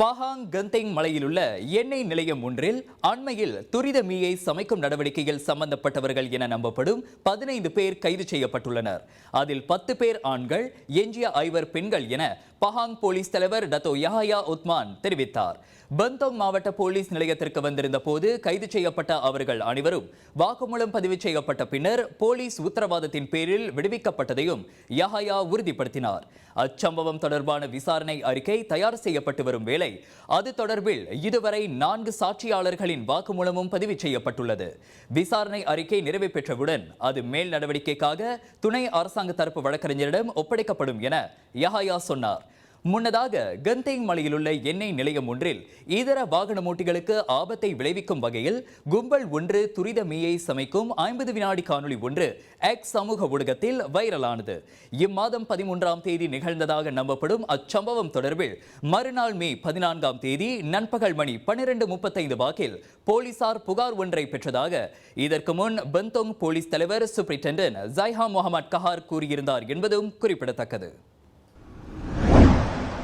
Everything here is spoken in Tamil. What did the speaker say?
பஹாங் கந்தேங் மலையில் உள்ள எண்ணெய் நிலையம் ஒன்றில் அண்மையில் துரித மீயை சமைக்கும் நடவடிக்கையில் சம்பந்தப்பட்டவர்கள் என நம்பப்படும் 15 பேர் கைது செய்யப்பட்டுள்ளனர். அதில் 10 பேர் ஆண்கள், எஞ்சிய 5 பெண்கள் என பஹாங் போலீஸ் தலைவர் டத்தோ யஹயா உத்மான் தெரிவித்தார். பந்தோங் மாவட்ட போலீஸ் நிலையத்திற்கு வந்திருந்த போது கைது செய்யப்பட்ட அவர்கள் அனைவரும் வாக்குமூலம் பதிவு செய்யப்பட்ட பின்னர் போலீஸ் உத்தரவாதத்தின் பேரில் விடுவிக்கப்பட்டதையும் யஹயா உறுதிப்படுத்தினார். அச்சம்பவம் தொடர்பான விசாரணை அறிக்கை தயார் செய்யப்பட்டு வரும் வேளை அது தொடர்பில் இதுவரை 4 சாட்சியாளர்களின் வாக்குமூலமும் பதிவு செய்யப்பட்டுள்ளது. விசாரணை அறிக்கை நிறைவு பெற்றவுடன் அது மேல் நடவடிக்கைக்காக துணை அரசாங்க தரப்பு வழக்கறிஞரிடம் ஒப்படைக்கப்படும் என யஹயா சொன்னார். முன்னதாக கந்தேங் மலையில் உள்ள எண்ணெய் நிலையம் ஒன்றில் இதர வாகன ஓட்டிகளுக்கு ஆபத்தை விளைவிக்கும் வகையில் கும்பல் ஒன்று துரித மீயை சமைக்கும் 50 வினாடி காணொளி ஒன்று எக்ஸ் சமூக ஊடகத்தில் வைரலானது. இம்மாதம் 13ஆம் தேதி நிகழ்ந்ததாக நம்பப்படும் அச்சம்பவம் தொடர்பில் மறுநாள் மே 14ஆம் தேதி நண்பகல் மணி 12:35 வாக்கில் போலீசார் புகார் ஒன்றை பெற்றதாக இதற்கு முன் பந்தோங் போலீஸ் தலைவர் சூப்பரிண்டென்டென்ட் ஜைஹா முகமது கஹார் கூறியிருந்தார் என்பதும் குறிப்பிடத்தக்கது.